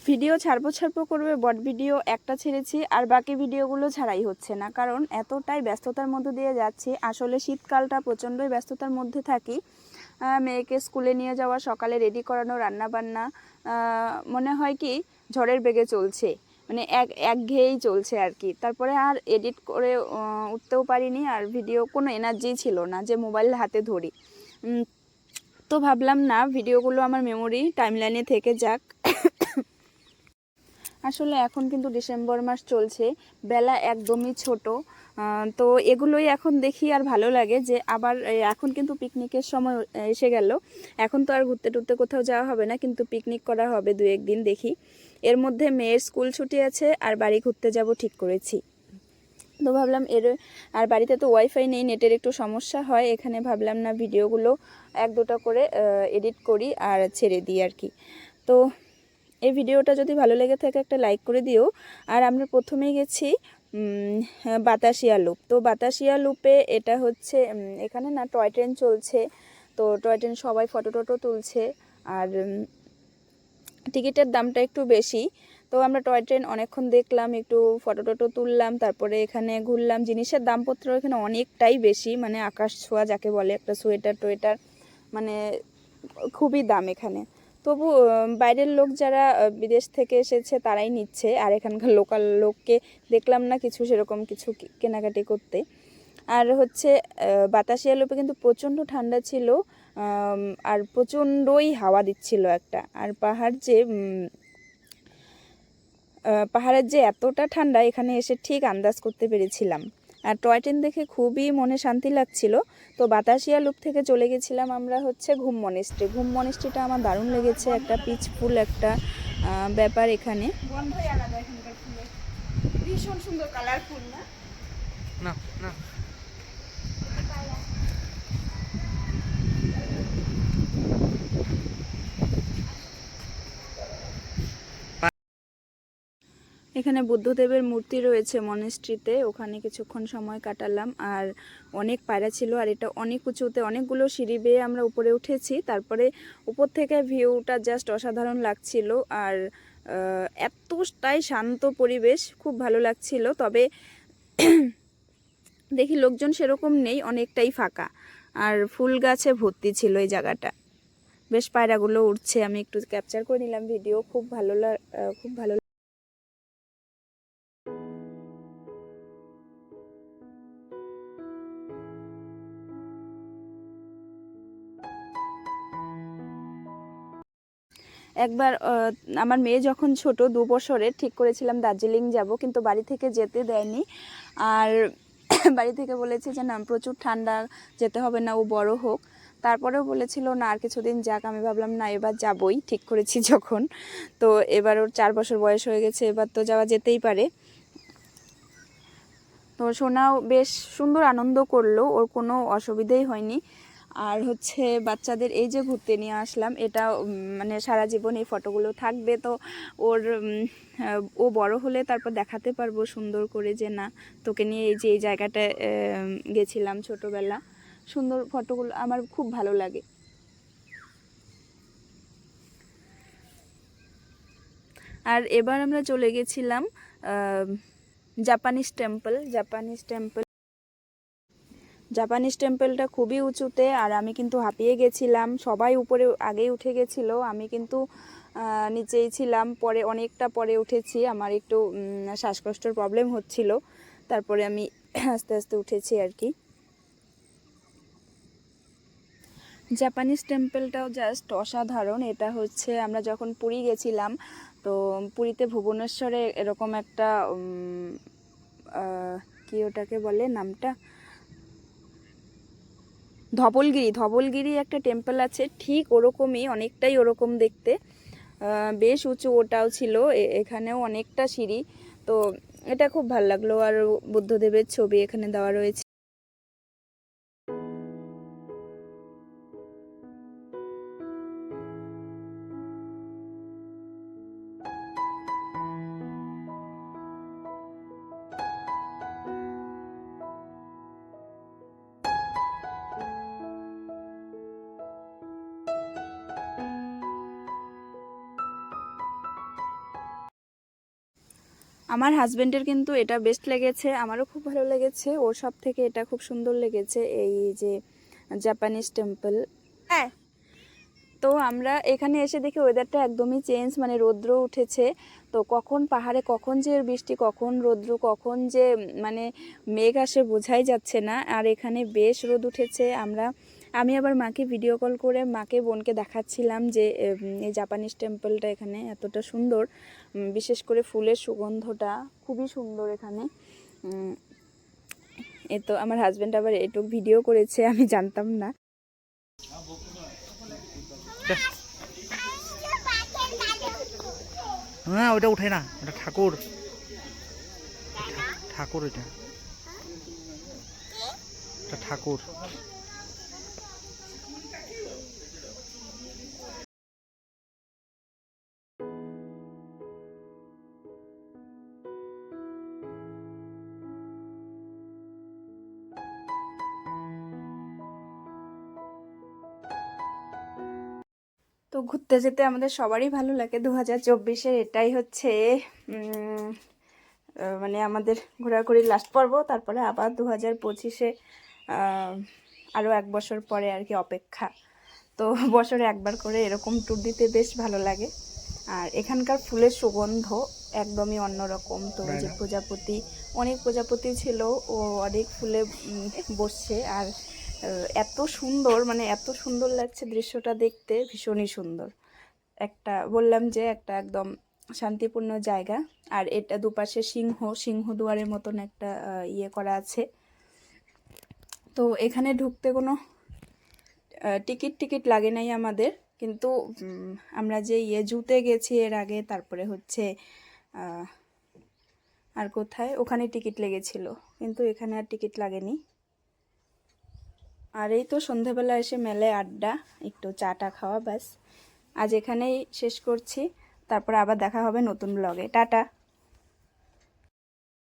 Video ছাড়বো করবে বট video একটা ছেড়েছি, আর বাকি ভিডিওগুলো ছাড়াই হচ্ছে না, কারণ এতটাই ব্যস্ততার মধ্যে দিয়ে যাচ্ছি। আসলে শীতকালটা প্রচণ্ডই ব্যস্ততার মধ্যে থাকি। মেয়েকে স্কুলে নিয়ে যাওয়া, সকালে রেডি করানো, রান্নাবান্না, মনে হয় কি ঝড়ের বেগে চলছে, মানে একঘেয়েই চলছে আর কি। তারপরে আর এডিট করে উঠতেও পারিনি, আর ভিডিও কোনো এনার্জি ছিল না যে মোবাইল হাতে ধরি। তো ভাবলাম না, ভিডিওগুলো আমার মেমোরি টাইমলাইনে থেকে যাক। আসলে এখন কিন্তু ডিসেম্বর মাস চলছে, বেলা একদমই ছোট। তো এগুলোই এখন দেখি আর ভালো লাগে যে আবার এখন কিন্তু পিকনিকের সময় এসে গেল। এখন তো আর ঘুরতে টুরতে কোথাও যাওয়া হবে না, কিন্তু পিকনিক করা হবে দু একদিন দেখি। এর মধ্যে মেয়ের স্কুল ছুটি আছে, আর বাড়ি ঘুরতে যাব ঠিক করেছি। তো ভাবলাম আর বাড়িতে তো ওয়াইফাই নেই, নেটের একটু সমস্যা হয় এখানে। ভাবলাম না, ভিডিওগুলো এক দুটো করে এডিট করি আর ছেড়ে দিই আর কি। তো এই ভিডিওটা যদি ভালো লেগে থাকে একটা লাইক করে দিও। আর আমরা প্রথমেই গেছি বাতাসিয়া লুপ। তো বাতাসিয়া লুপে এটা হচ্ছে এখানে না টয় ট্রেন চলছে। তো টয় ট্রেন সবাই ফটো টটো তুলছে, আর টিকিটের দামটা একটু বেশি। তো আমরা টয় ট্রেন অনেকক্ষণ দেখলাম, একটু ফটো টটো তুললাম, তারপরে এখানে ঘুরলাম। জিনিসের দামপত্র এখানে অনেকটাই বেশি, মানে আকাশ ছোঁয়া যাকে বলে। একটা সোয়েটার টোয়েটার মানে খুবই দাম এখানে। তবু বাইরের লোক যারা বিদেশ থেকে এসেছে তারাই নিচ্ছে, আর এখানকার লোকাল লোককে দেখলাম না কিছু সেরকম কিছু কেনাকাটি করতে। আর হচ্ছে বাতাসিয়া লুপে কিন্তু প্রচণ্ড ঠান্ডা ছিল, আর প্রচণ্ডই হাওয়া দিচ্ছিল একটা। আর পাহাড়ের যে এতটা ঠান্ডা এখানে এসে ঠিক আন্দাজ করতে পেরেছিলাম। আর টয় ট্রেন দেখে খুবই মনে শান্তি লাগছিল। তো বাতাসিয়া লুপ থেকে চলে গেছিলাম আমরা হচ্ছে ঘুম মনেস্ট্রি। ঘুম মনেস্ট্রিটা আমার দারুণ লেগেছে, একটা পিচফুল একটা ব্যাপার এখানে। গন্ধই আলাদা এখানকার ফুলের, ভীষণ সুন্দর কালারফুল না? না না এখানে বুদ্ধদেবের মূর্তি রয়েছে মনেস্ট্রিতে, ওখানে কিছুক্ষণ সময় কাটালাম। আর অনেক পায়রা ছিল, আর এটা অনেক উঁচুতে, অনেকগুলো সিঁড়ি বেয়ে আমরা উপরে উঠেছি। তারপরে উপর থেকে ভিউটা জাস্ট অসাধারণ লাগছিল। আর এতটাই শান্ত পরিবেশ, খুব ভালো লাগছিল। তবে দেখি লোকজন সেরকম নেই, অনেকটাই ফাঁকা, আর ফুল গাছে ভর্তি ছিল এই জায়গাটা। বেশ পায়রাগুলো উঠছে, আমি একটু ক্যাপচার করে নিলাম ভিডিও। খুব ভালো। একবার আমার মেয়ে যখন ছোট 2 বছরের, ঠিক করেছিলাম দার্জিলিং যাব, কিন্তু বাড়ি থেকে যেতে দেয়নি। আর বাড়ি থেকে বলেছে যে না, প্রচুর ঠান্ডা, যেতে হবে না, ও বড় হোক। তারপরেও বলেছিল না আর কিছুদিন যাক। আমি ভাবলাম না, এবার যাবই, ঠিক করেছি যখন। তো এবার ওর 4 বছর বয়স হয়ে গেছে, এবার তো যাওয়া যেতেই পারে। তো সোনাও বেশ সুন্দর আনন্দ করলো, ওর কোনো অসুবিধেই হয়নি। আর হচ্ছে বাচ্চাদের এই যে ঘুরতে নিয়ে আসলাম, এটা মানে সারা জীবন এই ফটোগুলো থাকবে। তো ওর ও বড় হলে তারপর দেখাতে পারবো সুন্দর করে যে না, তোকে নিয়ে এই যে এই জায়গাটায় গেছিলাম ছোটোবেলা। সুন্দর ফটোগুলো আমার খুব ভালো লাগে। আর এবার আমরা চলে গেছিলাম জাপানিজ টেম্পলটা খুবই উঁচুতে, আর আমি কিন্তু হাঁপিয়ে গেছিলাম। সবাই উপরে আগেই উঠে গেছিল, আমি কিন্তু নিচেই ছিলাম। পরে অনেকটা পরে উঠেছি, আমার একটু শ্বাসকষ্টের প্রবলেম হচ্ছিল, তারপরে আমি আস্তে আস্তে উঠেছি আর কি। জাপানিজ টেম্পলটাও জাস্ট অসাধারণ। এটা হচ্ছে আমরা যখন পুরী গেছিলাম, তো পুরীতে ভুবনেশ্বরে এরকম একটা কি ওটাকে বলে নামটা, ধবলগিরি একটা টেম্পল আছে, ঠিক ওরকমই, অনেকটাই ওরকম দেখতে। বেশ উঁচু ওটাও ছিল, এখানেও অনেকটা সিঁড়ি। তো এটা খুব ভালো লাগলো। আর বুদ্ধদেবের ছবি এখানে দেওয়া রয়েছে। আমার হাজবেন্ডের কিন্তু এটা বেস্ট লেগেছে, আমারও খুব ভালো লেগেছে। ওর সব থেকে এটা খুব সুন্দর লেগেছে, এই যে জাপানিজ টেম্পল। হ্যাঁ, তো আমরা এখানে এসে দেখি ওয়েদারটা একদমই চেঞ্জ, মানে রৌদ্র উঠেছে। তো কখন পাহাড়ে কখন যে বৃষ্টি, কখন রৌদ্র, কখন যে মানে মেঘ আসে বোঝাই যাচ্ছে না। আর এখানে বেশ রোদ উঠেছে। আমি আবার মাকে ভিডিও কল করে মাকে বোনকে দেখাচ্ছিলাম যে এই জাপানিজ টেম্পলটা এখানে এতটা সুন্দর, বিশেষ করে ফুলের সুগন্ধটা খুবই সুন্দর এখানে। এ তো আমার হাজব্যান্ড আবার এটুক ভিডিও করেছে, আমি জানতাম না। হ্যাঁ ওটা উঠে না, ওটা ঠাকুর, ঠাকুর এটা ঠাকুর। তো ঘুরতে যেতে আমাদের সবারই ভালো লাগে। 2024-এর এটাই হচ্ছে মানে আমাদের ঘোরাঘুরির লাস্ট পর্ব। তারপরে আবার 2025-এ আরও 1 বছর পরে আর কি অপেক্ষা। তো বছরে একবার করে এরকম ট্যুর দিতে বেশ ভালো লাগে। আর এখানকার ফুলের সুগন্ধ একদমই অন্যরকম। তো যে প্রজাপতি, অনেক প্রজাপতি ছিল, ও অনেক ফুলে বসছে। আর এত সুন্দর, মানে এত সুন্দর লাগছে দৃশ্যটা দেখতে, ভীষণই সুন্দর। একটা বললাম যে একটা একদম শান্তিপূর্ণ জায়গা। আর এটা দুপাশে সিংহ দুয়ারের মতন একটা ইয়ে করা আছে। তো এখানে ঢুকতে কোনো টিকিট লাগে নাই আমাদের, কিন্তু আমরা যে জুতে গেছি এর আগে, তারপরে হচ্ছে আর কোথায় ওখানে টিকিট লেগেছিল, কিন্তু এখানে আর টিকিট লাগেনি। আর এই তো সন্ধেবেলা এসে মেলায় আড্ডা, একটু চাটা খাওয়া, ব্যাস। আজ এখানেই শেষ করছি, তারপর আবার দেখা হবে নতুন ব্লগে। টাটা।